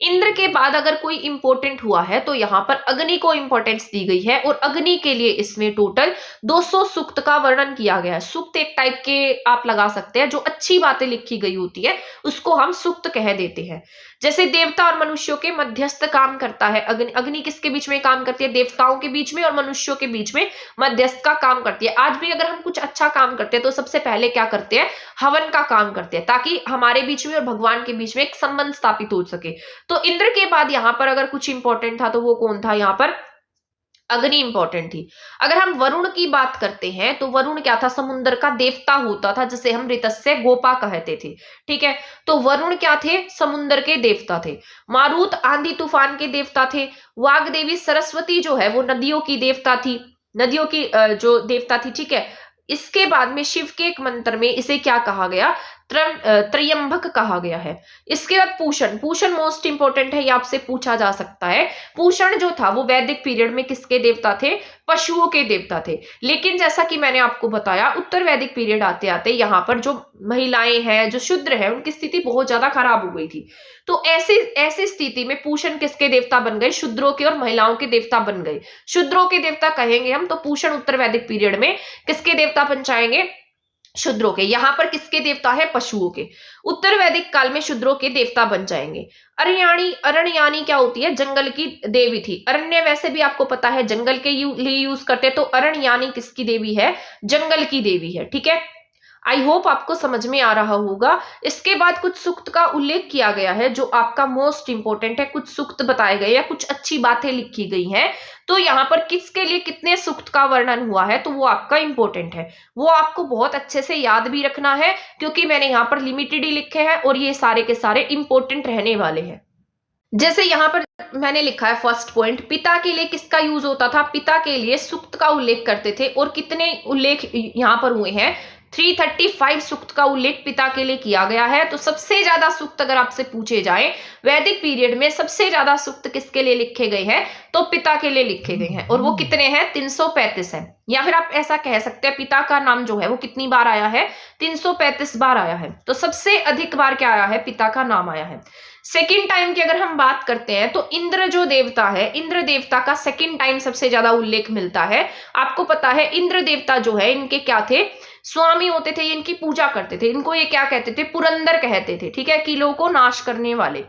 इंद्र के बाद अगर कोई इंपॉर्टेंट हुआ है तो यहाँ पर अग्नि को इंपॉर्टेंस दी गई है, और अग्नि के लिए इसमें टोटल 200 सूक्त का वर्णन किया गया है। सूक्त एक टाइप के आप लगा सकते हैं, जो अच्छी बातें लिखी गई होती है उसको हम सूक्त कह देते हैं। जैसे देवता और मनुष्यों के मध्यस्थ काम करता है अग्नि। अग्नि किसके बीच में काम करती है? देवताओं के बीच में और मनुष्यों के बीच में मध्यस्थ का काम करती है। आज भी अगर हम कुछ अच्छा काम करते हैं तो सबसे पहले क्या करते हैं? हवन का काम करते हैं, ताकि हमारे बीच में और भगवान के बीच में एक संबंध स्थापित हो सके। तो इंद्र के बाद यहाँ पर अगर कुछ इंपॉर्टेंट था तो वो कौन था? यहाँ पर अग्नि इंपॉर्टेंट थी। अगर हम वरुण की बात करते हैं तो वरुण क्या था? समुद्र का देवता होता था, जिसे हम ऋतस्य गोपा कहते थे, ठीक है। तो वरुण क्या थे? समुद्र के देवता थे। मारुत आंधी तूफान के देवता थे। वाग्देवी सरस्वती जो है वो नदियों की देवता थी, नदियों की जो देवता थी, ठीक है। इसके बाद में शिव के एक मंत्र में इसे क्या कहा गया? त्रयंबक कहा गया है। इसके बाद पूषण। पूषण मोस्ट इंपोर्टेंट है, ये आपसे पूछा जा सकता है। पूषण जो था वो वैदिक पीरियड में किसके देवता थे? पशुओं के देवता थे। लेकिन जैसा कि मैंने आपको बताया, उत्तर वैदिक पीरियड आते आते यहाँ पर जो महिलाएं हैं, जो शूद्र है, उनकी स्थिति बहुत ज्यादा खराब हो गई थी। तो ऐसी स्थिति में पूषण किसके देवता बन गए? शूद्रों के और महिलाओं के देवता बन गए। शूद्रों के देवता कहेंगे हम, तो पूषण उत्तर वैदिक पीरियड में किसके देवता बन जाएंगे? शूद्रों के। यहाँ पर किसके देवता है? पशुओं के। उत्तर वैदिक काल में शूद्रों के देवता बन जाएंगे। अरण्यानी क्या होती है? जंगल की देवी थी। अरण्य वैसे भी आपको पता है जंगल के लिए यूज करते हैं, तो अरण्यानी किसकी देवी है? जंगल की देवी है, ठीक है। आई होप आपको समझ में आ रहा होगा। इसके बाद कुछ सूक्त का उल्लेख किया गया है जो आपका मोस्ट इंपोर्टेंट है। कुछ सूक्त बताए गए या कुछ अच्छी बातें लिखी गई हैं, तो यहाँ पर किसके लिए कितने सूक्त का वर्णन हुआ है तो वो आपका इंपॉर्टेंट है। वो आपको बहुत अच्छे से याद भी रखना है, क्योंकि मैंने यहाँ पर लिमिटेड ही लिखे हैं और ये सारे के सारे इंपॉर्टेंट रहने वाले हैं। जैसे यहाँ पर मैंने लिखा है फर्स्ट पॉइंट, पिता के लिए किसका यूज होता था? पिता के लिए सूक्त का उल्लेख करते थे। और कितने उल्लेख यहाँ पर हुए हैं? 335 सूक्त का उल्लेख पिता के लिए किया गया है। तो सबसे ज्यादा सूक्त अगर आपसे पूछे जाए वैदिक पीरियड में, सबसे ज्यादा सूक्त किसके लिए लिखे गए हैं? तो पिता के लिए लिखे गए हैं। और वो कितने हैं? 335 है। या फिर आप ऐसा कह सकते हैं पिता का नाम जो है वो कितनी बार आया है? 335 बार आया है। तो सबसे अधिक बार क्या आया है? पिता का नाम आया है। सेकेंड टाइम की अगर हम बात करते हैं तो इंद्र जो देवता है, इंद्र देवता का सेकेंड टाइम सबसे ज्यादा उल्लेख मिलता है। आपको पता है इंद्र देवता जो है इनके क्या थे? स्वामी होते थे, इनकी पूजा करते थे। इनको ये क्या कहते थे? पुरंदर कहते थे, ठीक है, किलों को नाश करने वाले।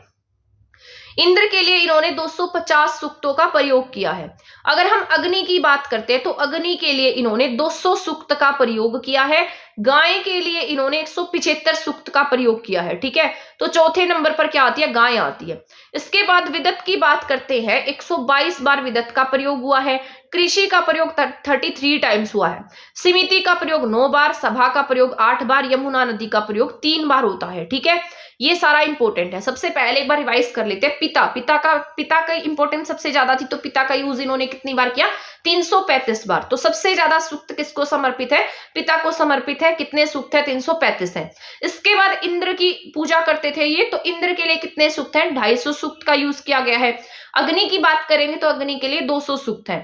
इंद्र के लिए इन्होंने 250 सूक्तों का प्रयोग किया है। अगर हम अग्नि की बात करते हैं तो अग्नि के लिए इन्होंने 200 सूक्त का प्रयोग किया है। गाय के लिए इन्होंने 175 सूक्त का प्रयोग किया है, ठीक है। तो चौथे नंबर पर क्या आती है? गाय आती है। इसके बाद विदत की बात करते हैं, 122 बार विदत का प्रयोग हुआ है। कृषि का प्रयोग 33 टाइम्स हुआ है। समिति का प्रयोग 9 बार, सभा का प्रयोग 8 बार, यमुना नदी का प्रयोग 3 बार होता है, ठीक है। ये सारा इंपॉर्टेंट है। सबसे पहले एक बार रिवाइज कर लेते हैं। पिता का इंपॉर्टेंस सबसे ज्यादा थी, तो पिता का यूज इन्होंने कितनी बार किया? 335 बार। तो सबसे ज्यादा सूक्त किसको समर्पित है? पिता को समर्पित है। कितने सूक्त है? 335 है। इसके बाद इंद्र की पूजा करते थे ये, तो इंद्र के लिए कितने सूक्त है? 250 सूक्त का यूज किया गया है। अग्नि की बात करेंगे तो अग्नि के लिए 200 सूक्त है।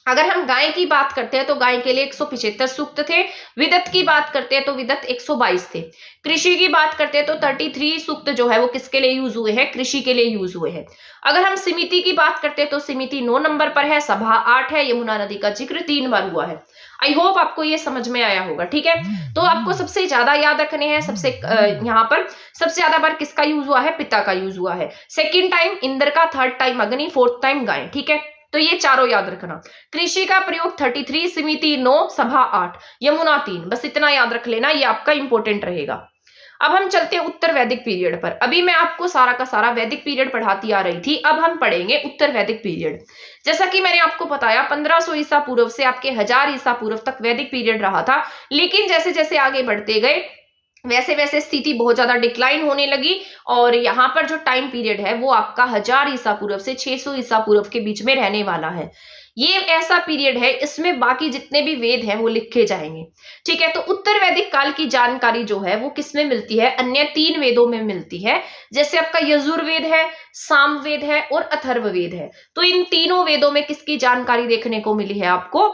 अगर हम गाय की बात करते हैं तो गाय के लिए 175 सूक्त थे। विदत की बात करते हैं तो विदत 122 थे। कृषि की बात करते हैं तो 33 सूक्त जो है वो किसके लिए यूज हुए हैं? कृषि के लिए यूज हुए हैं। अगर हम सिमिति की बात करते हैं तो सिमिति 9 नंबर पर है, सभा 8 है, यमुना नदी का जिक्र 3 बार हुआ है। आई होप आपको ये समझ में आया होगा। ठीक है, तो आपको सबसे ज्यादा याद रखने हैं, सबसे यहाँ पर सबसे ज्यादा बार किसका यूज हुआ है? पिता का यूज हुआ है। सेकेंड टाइम इंद्र का, थर्ड टाइम अग्नि, फोर्थ टाइम गाय। ठीक है, तो ये चारों याद रखना। कृषि का प्रयोग 33, सिमिति 9, सभा 8, यमुना 3, बस इतना याद रख लेना, ये आपका इंपॉर्टेंट रहेगा। अब हम चलते हैं उत्तर वैदिक पीरियड पर। अभी मैं आपको सारा का सारा वैदिक पीरियड पढ़ाती आ रही थी, अब हम पढ़ेंगे उत्तर वैदिक पीरियड। जैसा कि मैंने आपको बताया 1500 ईसा पूर्व से आपके 1000 ईसा पूर्व तक वैदिक पीरियड रहा था, लेकिन जैसे जैसे आगे बढ़ते गए वैसे वैसे स्थिति बहुत ज्यादा डिक्लाइन होने लगी, और यहाँ पर जो टाइम पीरियड है वो आपका 1000 ईसा पूर्व से 600 ईसा पूर्व के बीच में रहने वाला है। ये ऐसा पीरियड है, इसमें बाकी जितने भी वेद हैं वो लिखे जाएंगे। ठीक है, तो उत्तर वैदिक काल की जानकारी जो है वो किसमें मिलती है? अन्य 3 वेदों में मिलती है। जैसे आपका यजुर्वेद है, सामवेद है और अथर्ववेद है। तो इन तीनों वेदों में किसकी जानकारी देखने को मिली है आपको?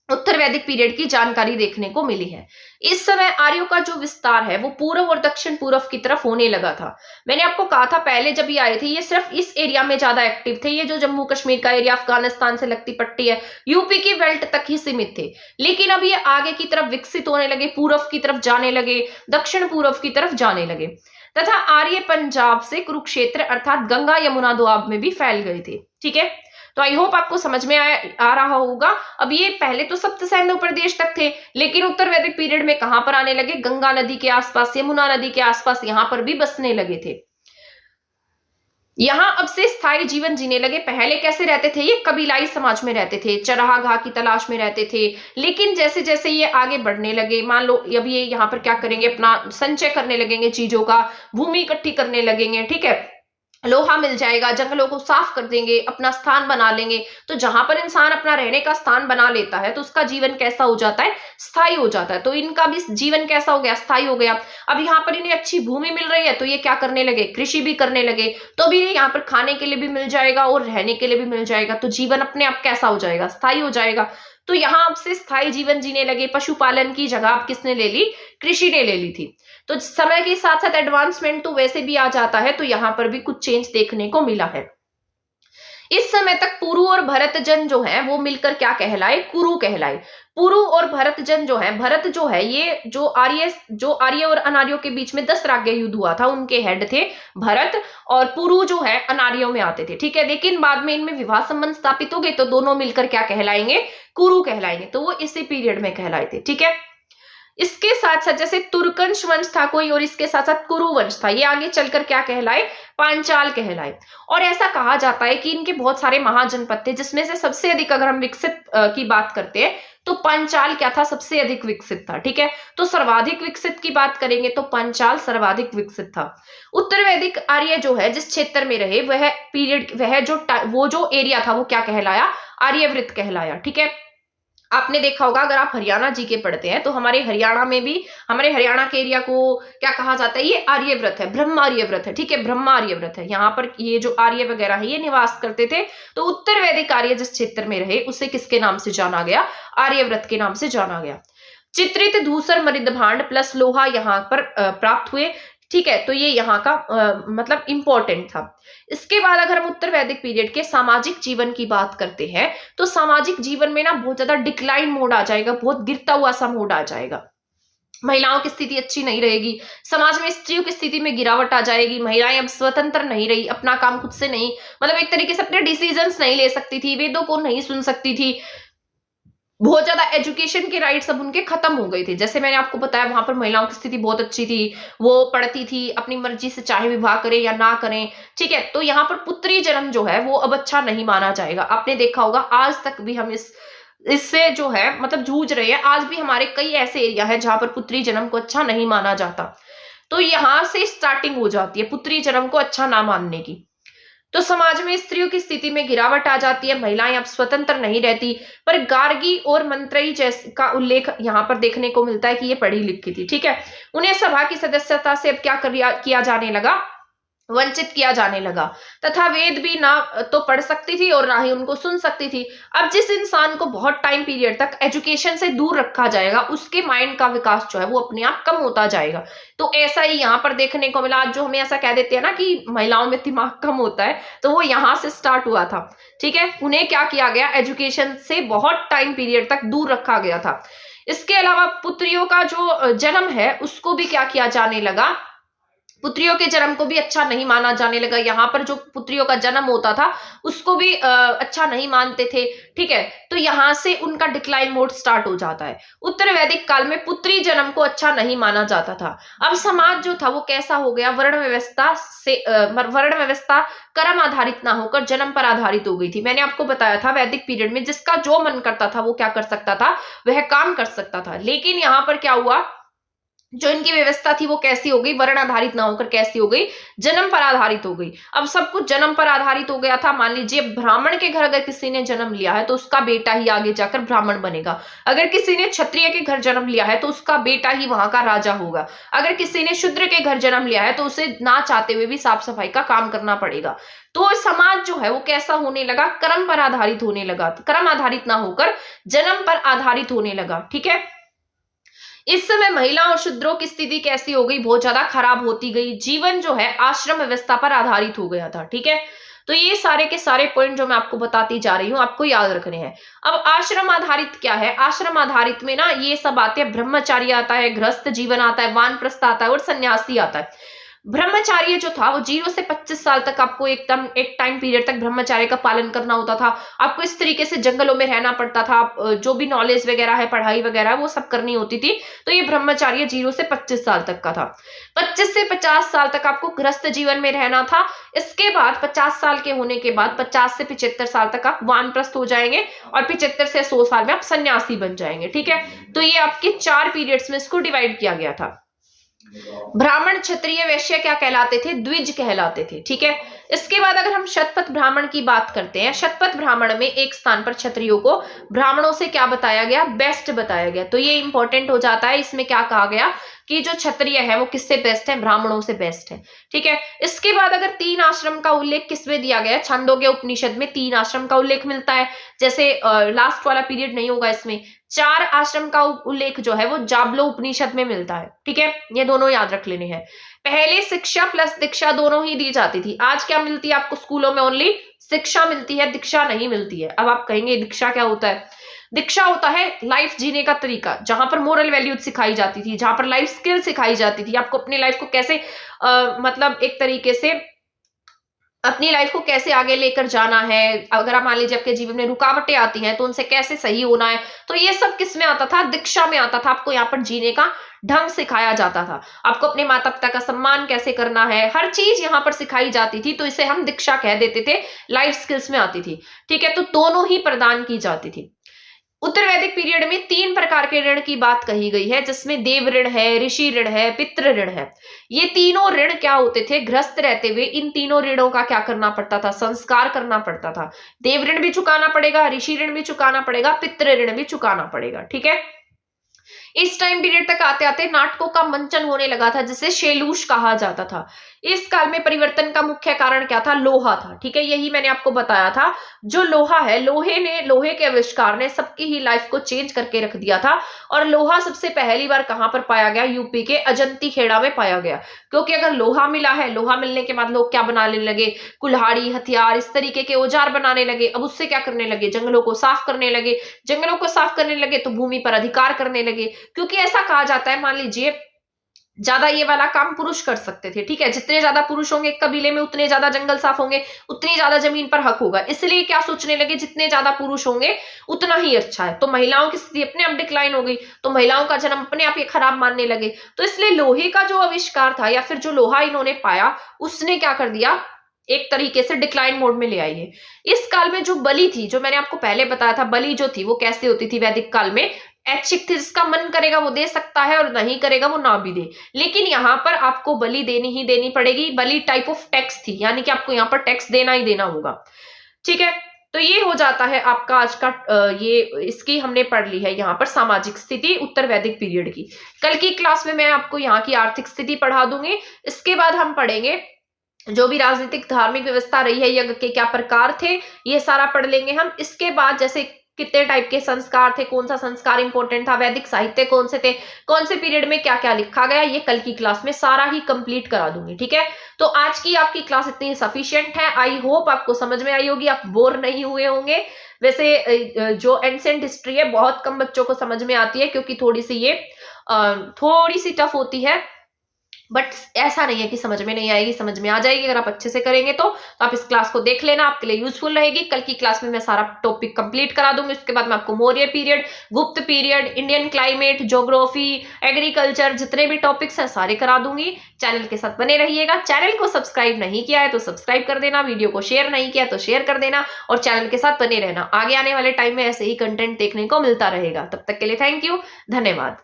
उत्तर वैदिक पीरियड की जानकारी देखने को मिली है। इस समय आर्यों का जो विस्तार है वो पूर्व और दक्षिण पूर्व की तरफ होने लगा था। मैंने आपको कहा था पहले जब ये आए थे ये सिर्फ इस एरिया में ज्यादा एक्टिव थे। ये जो जम्मू कश्मीर का एरिया, अफगानिस्तान से लगती पट्टी है, यूपी की बेल्ट तक ही सीमित थे। लेकिन अब ये आगे की तरफ विकसित होने लगे, पूर्व की तरफ जाने लगे, दक्षिण पूर्व की तरफ जाने लगे, तथा आर्य पंजाब से कुरुक्षेत्र अर्थात गंगा यमुना दोआब में भी फैल गए थे। ठीक है, तो आई होप आपको समझ में आ रहा होगा। अब ये पहले तो सप्त सैन्य प्रदेश तक थे, लेकिन उत्तर वैदिक पीरियड में कहां पर आने लगे? गंगा नदी के आसपास, यमुना नदी के आसपास, यहां पर भी बसने लगे थे। यहां अब से स्थायी जीवन जीने लगे। पहले कैसे रहते थे? ये कबीलाई समाज में रहते थे, चराह घाह की तलाश में रहते थे। लेकिन जैसे जैसे ये आगे बढ़ने लगे, मान लो अब ये यहाँ पर क्या करेंगे? अपना संचय करने लगेंगे चीजों का, भूमि इकट्ठी करने लगेंगे। ठीक है, लोहा मिल जाएगा, जंगलों को साफ कर देंगे, अपना स्थान बना लेंगे। तो जहां पर इंसान अपना रहने का स्थान बना लेता है तो उसका जीवन कैसा हो जाता है? स्थायी हो जाता है। तो इनका भी जीवन कैसा हो गया? स्थायी हो गया। अब यहाँ पर इन्हें अच्छी भूमि मिल रही है तो ये क्या करने लगे? कृषि भी करने लगे। तो भी यहाँ पर खाने के लिए भी मिल जाएगा और रहने के लिए भी मिल जाएगा, तो जीवन अपने आप कैसा हो जाएगा? स्थायी हो जाएगा। तो यहाँ अब से स्थायी जीवन जीने लगे। पशुपालन की जगह अब किसने ले ली? कृषि ने ले ली थी। तो समय के साथ साथ एडवांसमेंट तो वैसे भी आ जाता है, तो यहाँ पर भी कुछ चेंज देखने को मिला है। इस समय तक पुरु और भरतजन जो है वो मिलकर क्या कहलाए? कुरु कहलाए। पुरु और भरतजन जो है, भरत जो है ये जो आर्य और अनार्यों के बीच में 10 राज्य युद्ध हुआ था, उनके हेड थे भरत, और पुरु जो है अनार्यों में आते थे। ठीक है, लेकिन बाद में इनमें विवाह संबंध स्थापित हो गए तो दोनों मिलकर क्या कहलाएंगे? कुरु कहलाएंगे। तो वो इसी पीरियड में कहलाए थे। ठीक है, इसके साथ साथ जैसे तुर्कंश वंश था कोई, और इसके साथ साथ कुरु वंश था, ये आगे चलकर क्या कहलाए? पांचाल कहलाए। और ऐसा कहा जाता है कि इनके बहुत सारे महाजनपद थे, जिसमें से सबसे अधिक अगर हम विकसित की बात करते हैं तो पांचाल क्या था? सबसे अधिक विकसित था। ठीक है, तो सर्वाधिक विकसित की बात करेंगे तो पांचाल सर्वाधिक विकसित था। उत्तर वैदिक आर्य जो है जिस क्षेत्र में रहे वह पीरियड, वो जो एरिया था वो क्या कहलाया? आर्यवृत्त कहलाया। ठीक है, आपने देखा होगा अगर आप हरियाणा जी के पढ़ते हैं तो हमारे हरियाणा में भी, हमारे हरियाणा के एरिया को क्या कहा जाता है? ये आर्यव्रत है, ब्रह्म आर्यव्रत है। ठीक है, ब्रह्म आर्यव्रत है। यहाँ पर ये जो आर्य वगैरह है ये निवास करते थे। तो उत्तर वैदिक आर्य जिस क्षेत्र में रहे उसे किसके नाम से जाना गया? आर्यव्रत के नाम से जाना गया। चित्रित धूसर मृद भांड प्लस लोहा यहाँ पर प्राप्त हुए। ठीक है, तो ये यहाँ का मतलब इंपॉर्टेंट था। इसके बाद अगर हम उत्तर वैदिक पीरियड के सामाजिक जीवन की बात करते हैं तो सामाजिक जीवन में ना बहुत ज्यादा डिक्लाइन मोड आ जाएगा, बहुत गिरता हुआ सा मोड आ जाएगा। महिलाओं की स्थिति अच्छी नहीं रहेगी, समाज में स्त्रियों की स्थिति में गिरावट आ जाएगी। महिलाएं अब स्वतंत्र नहीं रही, अपना काम खुद से नहीं, मतलब एक तरीके से अपने डिसीजंस नहीं ले सकती थी, वेदों को नहीं सुन सकती थी। बहुत ज्यादा एजुकेशन के राइट्स अब उनके खत्म हो गए थे। जैसे मैंने आपको बताया वहां पर महिलाओं की स्थिति बहुत अच्छी थी, वो पढ़ती थी, अपनी मर्जी से चाहे विवाह करें या ना करें। ठीक है, तो यहाँ पर पुत्री जन्म जो है वो अब अच्छा नहीं माना जाएगा। आपने देखा होगा आज तक भी हम इससे जो है मतलब जूझ रहे हैं। आज भी हमारे कई ऐसे एरिया है जहां पर पुत्री जन्म को अच्छा नहीं माना जाता। तो यहां से स्टार्टिंग हो जाती है पुत्री जन्म को अच्छा ना मानने की। तो समाज में स्त्रियों की स्थिति में गिरावट आ जाती है, महिलाएं अब स्वतंत्र नहीं रहती। पर गार्गी और मंत्रई जैसे का उल्लेख यहाँ पर देखने को मिलता है कि ये पढ़ी लिखी थी। ठीक है, उन्हें सभा की सदस्यता से अब क्या किया जाने लगा? वंचित किया जाने लगा तथा वेद भी ना तो पढ़ सकती थी और ना ही उनको सुन सकती थी। अब जिस इंसान को बहुत टाइम पीरियड तक एजुकेशन से दूर रखा जाएगा, उसके माइंड का विकास जो है वो अपने आप कम होता जाएगा। तो ऐसा ही यहाँ पर देखने को मिला। जो हमें ऐसा कह देते हैं ना कि महिलाओं में दिमाग कम होता है, तो वो यहाँ से स्टार्ट हुआ था। ठीक है, उन्हें क्या किया गया, एजुकेशन से बहुत टाइम पीरियड तक दूर रखा गया था। इसके अलावा पुत्रियों का जो जन्म है उसको भी क्या किया जाने लगा, पुत्रियों के जन्म को भी अच्छा नहीं माना जाने लगा। यहाँ पर जो पुत्रियों का जन्म होता था उसको भी अच्छा नहीं मानते थे। ठीक है, तो यहाँ से उनका डिक्लाइन मोड स्टार्ट हो जाता है। उत्तर वैदिक काल में पुत्री जन्म को अच्छा नहीं माना जाता था। अब समाज जो था वो कैसा हो गया, वर्ण व्यवस्था से वर्ण व्यवस्था कर्म आधारित ना होकर जन्म पर आधारित हो गई थी। मैंने आपको बताया था वैदिक पीरियड में जिसका जो मन करता था वो क्या कर सकता था, वह काम कर सकता था। लेकिन यहाँ पर क्या हुआ, जो इनकी व्यवस्था थी वो कैसी हो गई, वर्ण आधारित ना होकर कैसी हो गई, जन्म पर आधारित हो गई। अब सब कुछ जन्म पर आधारित हो गया था। मान लीजिए ब्राह्मण के घर अगर किसी ने जन्म लिया है तो उसका बेटा ही आगे जाकर ब्राह्मण बनेगा। अगर किसी ने क्षत्रिय के घर जन्म लिया है तो उसका बेटा ही वहां का राजा होगा। अगर किसी ने शूद्र के घर जन्म लिया है तो उसे ना चाहते हुए भी साफ सफाई का काम करना पड़ेगा। तो समाज जो है वो कैसा होने लगा, कर्म पर आधारित होने लगा, कर्म आधारित ना होकर जन्म पर आधारित होने लगा। ठीक है, इस समय महिला और शूद्रों की स्थिति कैसी हो गई, बहुत ज्यादा खराब होती गई। जीवन जो है आश्रम व्यवस्था पर आधारित हो गया था। ठीक है, तो ये सारे के सारे पॉइंट जो मैं आपको बताती जा रही हूँ आपको याद रखने हैं। अब आश्रम आधारित क्या है, आश्रम आधारित में ना ये सब आते हैं, ब्रह्मचार्य आता है, गृहस्थ जीवन आता है, वानप्रस्थ आता है और सन्यासी आता है। ब्रह्मचार्य जो था वो 0 से 25 साल तक आपको एकदम एक टाइम पीरियड तक ब्रह्मचार्य का पालन करना होता था। आपको इस तरीके से जंगलों में रहना पड़ता था। जो भी नॉलेज वगैरह है, पढ़ाई वगैरह वो सब करनी होती थी। तो ये ब्रह्मचार्य 0 से 25 साल तक का था। 25 से 50 साल तक आपको गृहस्थ जीवन में रहना था। इसके बाद 50 साल के होने के बाद 50 से 75 साल तक आप वानप्रस्थ हो जाएंगे और 75 से 100 साल में आप सन्यासी बन जाएंगे। ठीक है, तो ये आपके 4 पीरियड्स में इसको डिवाइड किया गया था। ब्राह्मण, क्षत्रिय, वैश्य क्या कहलाते थे, द्विज कहलाते थे। ठीक है, इसके बाद अगर हम शतपथ ब्राह्मण की बात करते हैं, शतपथ ब्राह्मण में एक स्थान पर क्षत्रियों को ब्राह्मणों से क्या बताया गया, बेस्ट बताया गया। तो ये इंपॉर्टेंट हो जाता है। इसमें क्या कहा गया कि जो क्षत्रिय है वो किससे बेस्ट है, ब्राह्मणों से बेस्ट है। ठीक है, इसके बाद अगर 3 आश्रम का उल्लेख किसमें दिया गया है, छांदोग्य उपनिषद में 3 आश्रम का उल्लेख मिलता है। जैसे लास्ट वाला पीरियड नहीं होगा, इसमें 4 आश्रम का उल्लेख जो है वो जाबलो उपनिषद में मिलता है। ठीक है, ये दोनों याद रख लेने हैं। पहले शिक्षा प्लस दीक्षा दोनों ही दी जाती थी। आज क्या मिलती है आपको स्कूलों में, ओनली शिक्षा मिलती है, दीक्षा नहीं मिलती है। अब आप कहेंगे दीक्षा क्या होता है, दीक्षा होता है लाइफ जीने का तरीका, जहां पर मोरल वैल्यूज सिखाई जाती थी, जहां पर लाइफ स्किल सिखाई जाती थी। आपको अपनी लाइफ को कैसे मतलब एक तरीके से अपनी लाइफ को कैसे आगे लेकर जाना है। अगर आप मान लीजिए आपके जीवन में रुकावटें आती हैं तो उनसे कैसे सही होना है, तो ये सब किस में आता था, दीक्षा में आता था। आपको यहाँ पर जीने का ढंग सिखाया जाता था। आपको अपने माता पिता का सम्मान कैसे करना है, हर चीज यहाँ पर सिखाई जाती थी। तो इसे हम दीक्षा कह देते थे, लाइफ स्किल्स में आती थी। ठीक है, तो दोनों ही प्रदान की जाती थी। उत्तर वैदिक पीरियड में 3 प्रकार के ऋण की बात कही गई है, जिसमें देव ऋण है, ऋषि ऋण है, पितृ ऋण है। ये तीनों ऋण क्या होते थे, गृहस्थ रहते हुए इन तीनों ऋणों का क्या करना पड़ता था, संस्कार करना पड़ता था। देव ऋण भी चुकाना पड़ेगा, ऋषि ऋण भी चुकाना पड़ेगा, पितृ ऋण भी चुकाना पड़ेगा। ठीक है, इस टाइम पीरियड तक आते आते नाटकों का मंचन होने लगा था, जिसे शैलूष कहा जाता था। इस काल में परिवर्तन का मुख्य कारण क्या था, लोहा था। ठीक है, यही मैंने आपको बताया था। जो लोहा है, लोहे के आविष्कार ने सबकी ही लाइफ को चेंज करके रख दिया था। और लोहा सबसे पहली बार कहां पर पाया गया, यूपी के अजंती खेड़ा में पाया गया। क्योंकि अगर लोहा मिला है, लोहा मिलने के बाद लोग क्या बनाने लगे, कुल्हाड़ी, हथियार, इस तरीके के औजार बनाने लगे। अब उससे क्या करने लगे, जंगलों को साफ करने लगे। जंगलों को साफ करने लगे तो भूमि पर अधिकार करने लगे। क्योंकि ऐसा कहा जाता है, मान लीजिए ज्यादा ये वाला काम पुरुष कर सकते थे। ठीक है, जितने ज्यादा पुरुष होंगे एक कबीले में उतने ज्यादा जंगल साफ होंगे, उतनी ज्यादा जमीन पर हक होगा। इसलिए क्या सोचने लगे, जितने ज्यादा पुरुष होंगे उतना ही अच्छा है। तो महिलाओं की स्थिति अपने आप डिक्लाइन हो गई, तो महिलाओं का जन्म अपने आप ये खराब मानने लगे। तो इसलिए लोहे का जो आविष्कार था, या फिर जो लोहा इन्होंने पाया, उसने क्या कर दिया, एक तरीके से डिक्लाइन मोड में ले आई है। इस काल में जो बलि थी, जो मैंने आपको पहले बताया था, बलि जो थी वो कैसे होती थी वैदिक काल में, ऐच्छिक थी। जिसका मन करेगा वो दे सकता है और नहीं करेगा वो ना भी दे। लेकिन यहाँ पर आपको बलि देनी ही देनी पड़ेगी। बलि टाइप ऑफ टैक्स थी, यानी कि आपको यहाँ पर टैक्स देना ही देना होगा। ठीक है, तो ये हो जाता है आपका आज का ये इसकी हमने पढ़ ली है यहाँ पर सामाजिक स्थिति उत्तर वैदिक पीरियड की। कल की क्लास में मैं आपको यहाँ की आर्थिक स्थिति पढ़ा दूंगी। इसके बाद हम पढ़ेंगे जो भी राजनीतिक धार्मिक व्यवस्था रही है, यज्ञ के क्या प्रकार थे, ये सारा पढ़ लेंगे हम। इसके बाद जैसे कितने टाइप के संस्कार थे, कौन सा संस्कार इंपॉर्टेंट था, वैदिक साहित्य कौन से थे, कौन से पीरियड में क्या क्या लिखा गया, ये कल की क्लास में सारा ही कंप्लीट करा दूंगी। ठीक है, तो आज की आपकी क्लास इतनी सफिशिएंट है। आई होप आपको समझ में आई होगी, आप बोर नहीं हुए होंगे। वैसे जो एंशिएंट हिस्ट्री है बहुत कम बच्चों को समझ में आती है, क्योंकि थोड़ी सी ये थोड़ी सी टफ होती है, बट ऐसा नहीं है कि समझ में नहीं आएगी, समझ में आ जाएगी अगर आप अच्छे से करेंगे तो आप इस क्लास को देख लेना, आपके लिए यूजफुल रहेगी। कल की क्लास में मैं सारा टॉपिक कंप्लीट करा दूंगी। उसके बाद मैं आपको मौर्य पीरियड, गुप्त period, Indian climate, geography, agriculture, जितने भी टॉपिक्स हैं सारे करा दूंगी। चैनल के साथ बने रहिएगा। चैनल को सब्सक्राइब नहीं किया है तो सब्सक्राइब कर देना, वीडियो को शेयर नहीं किया तो शेयर कर देना, और चैनल के साथ बने रहना। आगे आने वाले टाइम में ऐसे ही कंटेंट देखने को मिलता रहेगा। तब तक के लिए थैंक यू, धन्यवाद।